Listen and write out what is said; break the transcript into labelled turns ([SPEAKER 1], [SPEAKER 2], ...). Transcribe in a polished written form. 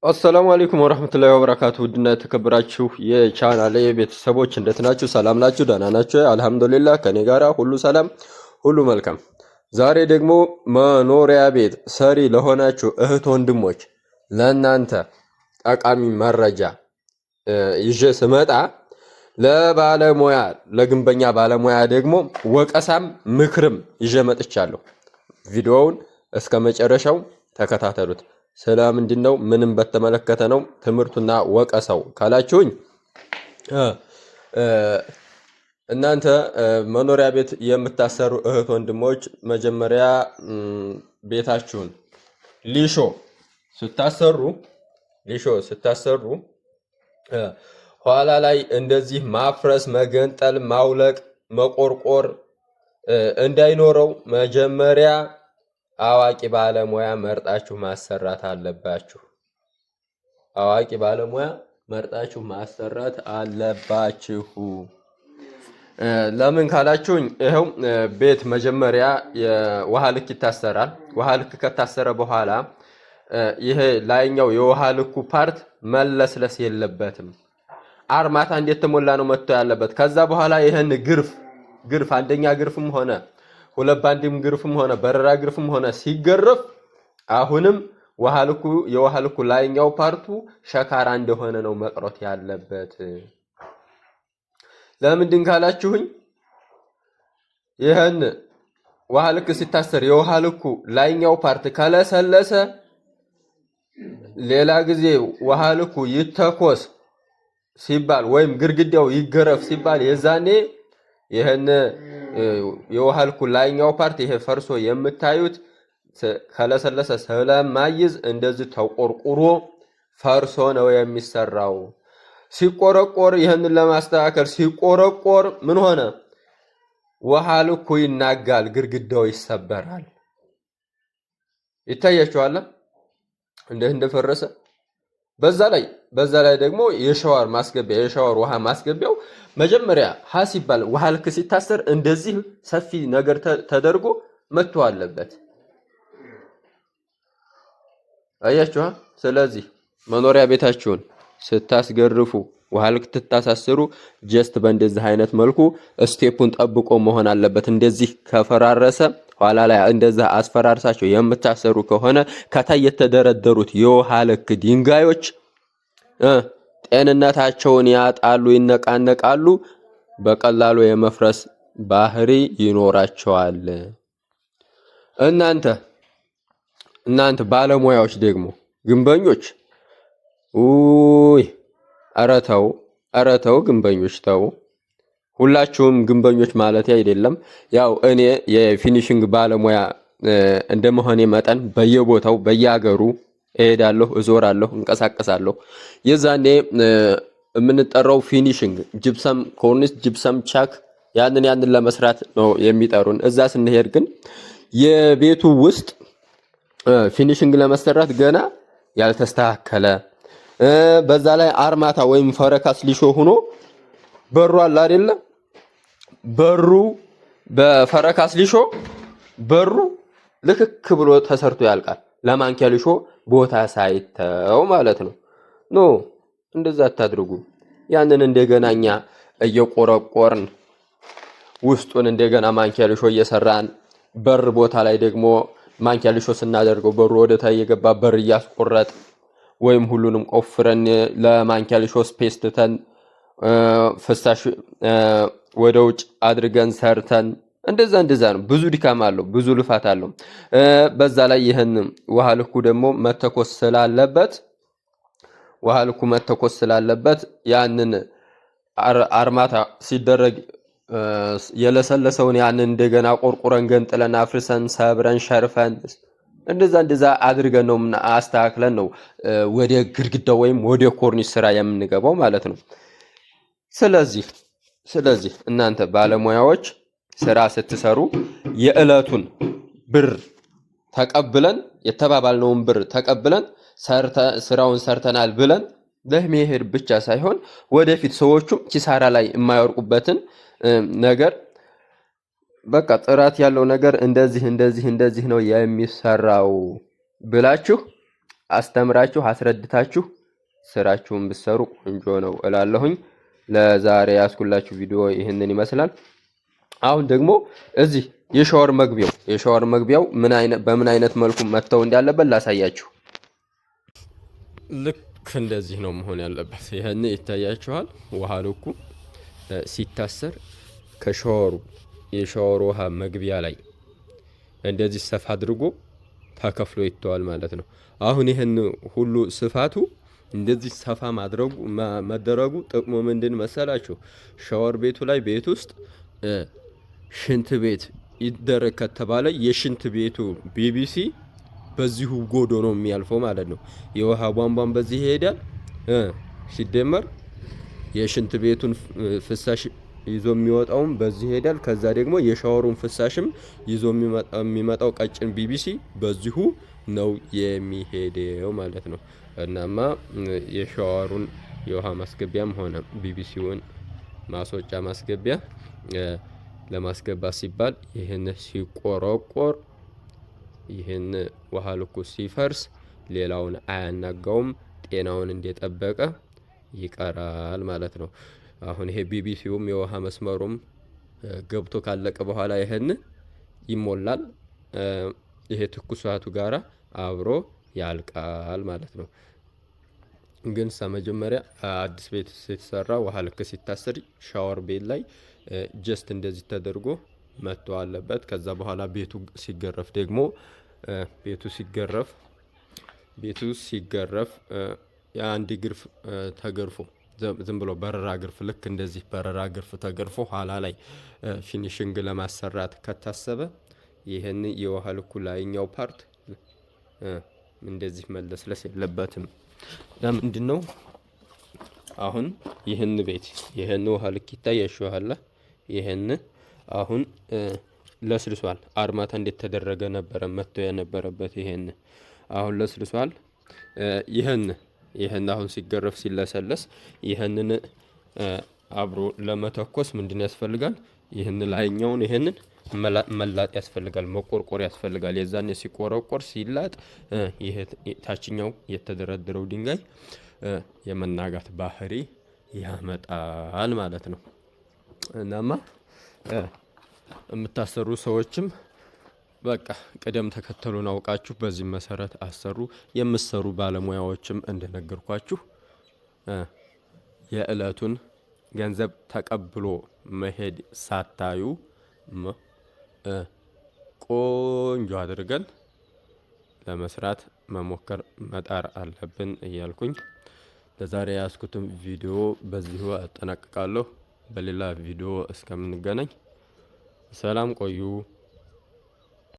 [SPEAKER 1] አሰላሙ አለይኩም ወራህመቱላሂ ወበረካቱ። ውድና የተከበራችሁ የቻናሌ ቤተሰቦች እንዴት ናችሁ? ሰላም ናችሁ? ደህና ናችሁ? አልሐምዱሊላህ ከኔ ጋራ ሁሉ ሰላም፣ ሁሉ መልካም። ዛሬ ደግሞ መኖሪያ ቤት ሰሪ ለሆናችሁ እህት ወንድሞች ለእናንተ ጠቃሚ መረጃ ይዤ ስመጣ ለባለሙያ ለግንበኛ ባለሙያ ደግሞ ወቀሳም ምክርም ይዤ መጥቻለሁ። ቪዲዮውን እስከ መጨረሻው ተከታተሉት። ስለምንድነው ምንም በተመለከተ ነው ትምህርቱና ወቀሰው ካላችሁኝ እናንተ መኖሪያ ቤት የምታሰሩ እህት ወንድሞች መጀመሪያ ቤታችሁን ሊሾ ስታሰሩ ኋላ ላይ እንደዚህ ማፍረስ፣ መገንጠል፣ ማውለቅ፣ መቆርቆር እንዳይኖረው መጀመሪያ አዋቂ ባለሙያ መርጣችሁ ማሰራት አለባችሁ። አዋቂ ባለሙያ መርጣችሁ ማሰራት አለባችሁ። ለምን ካላችሁኝ ይሄው ቤት መጀመሪያ የውሃ ልክ ይታሰራል። ውሃ ልክ ከታሰረ በኋላ ይሄ ላይኛው የውሃ ልኩ ፓርት መለስለስ የለበትም። አርማታ እንዴት ተሞላ ነው መጥቶ ያለበት። ከዛ በኋላ ይሄን ግርፍ አንደኛ ግርፍም ሆነ ሁለት ባንድም ግርፍም ሆነ በረራ ግርፍም ሆነ ሲገረፍ አሁንም የውሃ ልኩ ላይኛው ፓርቱ ሸካራ እንደሆነ ነው መቅረት ያለበት። ለምንድን ካላችሁኝ ይሄን ውሃ ልክ ሲታሰር የውሃ ልኩ ላይኛው ፓርት ከለሰለሰ ሌላ ጊዜ ውሃ ልኩ ይተኮስ ሲባል ወይም ግርግዳው ይገረፍ ሲባል የዛኔ ይሄን የውሃ ልኩ ላይኛው ፓርት ይሄ ፈርሶ የምታዩት ከለሰለሰ ስለማይዝ እንደዚህ ተቆርቁሮ ፈርሶ ነው የሚሰራው። ሲቆረቆር ይሄንን ለማስተካከል ሲቆረቆር ምን ሆነ? ውሃ ልኩ ይናጋል፣ ግርግዳው ይሰበራል። ይታያችኋል እንደፈረሰ። በዛ ላይ ደግሞ የሻወር ውሃ ማስገቢያው መጀመሪያ ሲባል ውሃ ልክ ሲታሰር እንደዚህ ሰፊ ነገር ተደርጎ መጥቶ አለበት። አያችኋ። ስለዚህ መኖሪያ ቤታችሁን ስታስገርፉ ውሃ ልክ ትታሳስሩ ጀስት በእንደዚህ አይነት መልኩ ስቴፑን ጠብቆ መሆን አለበት። እንደዚህ ከፈራረሰ ኋላ ላይ እንደዛ አስፈራርሳችሁ የምታሰሩ ከሆነ ከታይ የተደረደሩት የውሃ ልክ ድንጋዮች ጤንነታቸውን ያጣሉ፣ ይነቃነቃሉ፣ በቀላሉ የመፍረስ ባህሪ ይኖራቸዋል። እናንተ ባለሙያዎች ደግሞ ግንበኞች ኧረ ተው ግንበኞች ተው። ሁላችሁም ግንበኞች ማለት አይደለም። ያው እኔ የፊኒሽንግ ባለሙያ እንደመሆኔ መጠን በየቦታው በየሀገሩ እሄዳለሁ፣ እዞራለሁ፣ እንቀሳቀሳለሁ። የዛኔ የምንጠራው ፊኒሽንግ ጅብሰም ኮርኒስ፣ ጅብሰም ቻክ ያንን ለመስራት ነው የሚጠሩን። እዛ ስንሄድ ግን የቤቱ ውስጥ ፊኒሽንግ ለመሰራት ገና ያልተስተካከለ በዛ ላይ አርማታ ወይም ፈረካስ ሊሾ ሆኖ በሩ አለ አይደለ? በሩ በፈረካስ ሊሾ በሩ ልክክ ብሎ ተሰርቶ ያልቃል። ለማንኪያ ሊሾ ቦታ ሳይተው ማለት ነው። እንደዛ አታድርጉ። ያንን እንደገናኛ እየቆረቆርን ውስጡን እንደገና ማንኪያ ሊሾ እየሰራን በር ቦታ ላይ ደግሞ ማንኪያ ሊሾ ስናደርገው በሩ ወደ ታይ የገባ በር እያስቆረጥ ወይም ሁሉንም ቆፍረን ለማንኪያ ሊሾ ስፔስ ትተን ፍሳሽ ወደ ውጭ አድርገን ሰርተን እንደዛ ነው። ብዙ ድካም አለው፣ ብዙ ልፋት አለው። በዛ ላይ ይህን ውሃ ልኩ ደግሞ መተኮስ ስላለበት ያንን አርማታ ሲደረግ የለሰለሰውን ያንን እንደገና ቆርቁረን ገንጥለን አፍርሰን ሰብረን ሸርፈን እንደዛ አድርገን ነው አስተካክለን ነው ወደ ግድግዳው ወይም ወደ ኮርኒስ ስራ የምንገባው ማለት ነው። ስለዚህ እናንተ ባለሙያዎች ስራ ስትሰሩ የዕለቱን ብር ተቀብለን የተባባልነውን ብር ተቀብለን ስራውን ሰርተናል ብለን ለመሄድ ብቻ ሳይሆን ወደፊት ሰዎቹም ኪሳራ ላይ የማይወርቁበትን ነገር በቃ ጥራት ያለው ነገር እንደዚህ ነው የሚሰራው ብላችሁ አስተምራችሁ አስረድታችሁ ስራችሁን ብትሰሩ ቆንጆ ነው እላለሁኝ። ለዛሬ ያስኩላችሁ ቪዲዮ ይህንን ይመስላል። አሁን ደግሞ እዚህ የሻወር መግቢያው በምን አይነት መልኩ መተው እንዳለበት ላሳያችሁ። ልክ እንደዚህ ነው መሆን ያለበት። ይሄን ይታያችኋል። ውሃ ልኩ ሲታሰር የሻወር ውሃ መግቢያ ላይ እንደዚህ ሰፋ አድርጎ ተከፍሎ ይተዋል ማለት ነው። አሁን ይሄን ሁሉ ስፋቱ እንደዚህ ሰፋ መደረጉ ጥቅሙ ምንድን መሰላችሁ? ሻወር ቤቱ ላይ ቤት ውስጥ ሽንት ቤት ይደረግ ከተባለ የሽንት ቤቱ ቢቢሲ በዚሁ ጎዶ ነው የሚያልፈው ማለት ነው። የውሃ ቧንቧን በዚህ ይሄዳል ሲደመር የሽንት ቤቱን ፍሳሽ ይዞ የሚወጣውም በዚህ ይሄዳል። ከዛ ደግሞ የሻወሩን ፍሳሽም ይዞ የሚመጣው ቀጭን ቢቢሲ በዚሁ ነው የሚሄደው ማለት ነው። እናማ የሻወሩን የውሃ ማስገቢያም ሆነ ቢቢሲውን ማስወጫ ማስገቢያ ለማስገባት ሲባል ይህን ሲቆረቆር ይህን ውሃ ልኩ ሲፈርስ ሌላውን አያናጋውም፣ ጤናውን እንደጠበቀ ይቀራል ማለት ነው። አሁን ይሄ ቢቢሲውም የውሃ መስመሩም ገብቶ ካለቀ በኋላ ይህን ይሞላል። ይሄ ትኩሳቱ ጋራ አብሮ ያልቃል ማለት ነው። ግን መጀመሪያ አዲስ ቤት ሲሰራ ውሃ ልክ ሲታሰር ሻወር ቤት ላይ ጀስት እንደዚህ ተደርጎ መጥቶ አለበት። ከዛ በኋላ ቤቱ ሲገረፍ ደግሞ ቤቱ ሲገረፍ የአንድ ግርፍ ተገርፎ ዝም ብሎ በረራ ግርፍ ልክ እንደዚህ በረራ ግርፍ ተገርፎ ኋላ ላይ ፊኒሽንግ ለማሰራት ከታሰበ ይህን የውሃ ልኩ ላይኛው ፓርት እንደዚህ መለስለስ የለበትም። ለምንድን ነው? አሁን ይህን ውሃ ልክ ይታያችኋል። ይህን አሁን ለስልሷል። አርማታ እንዴት ተደረገ ነበረ መተው የነበረበት። ይህን አሁን ለስልሷል። ይህን አሁን ሲገረፍ ሲለሰለስ ይህንን አብሮ ለመተኮስ ምንድን ያስፈልጋል? ይህን ላይኛውን ይህንን መላጥ ያስፈልጋል፣ መቆርቆር ያስፈልጋል። የዛኔ ሲቆረቆር ሲላጥ ይሄ ታችኛው የተደረደረው ድንጋይ የመናጋት ባህሪ ያመጣል ማለት ነው። እናማ የምታሰሩ ሰዎችም በቃ ቅደም ተከተሉን አውቃችሁ በዚህ መሰረት አሰሩ። የምትሰሩ ባለሙያዎችም እንደነገርኳችሁ የዕለቱን ገንዘብ ተቀብሎ መሄድ ሳታዩ ቆንጆ አድርገን ለመስራት መሞከር መጣር አለብን እያልኩኝ ለዛሬ ያስኩትን ቪዲዮ በዚሁ አጠናቅቃለሁ። በሌላ ቪዲዮ እስከምንገናኝ ሰላም ቆዩ።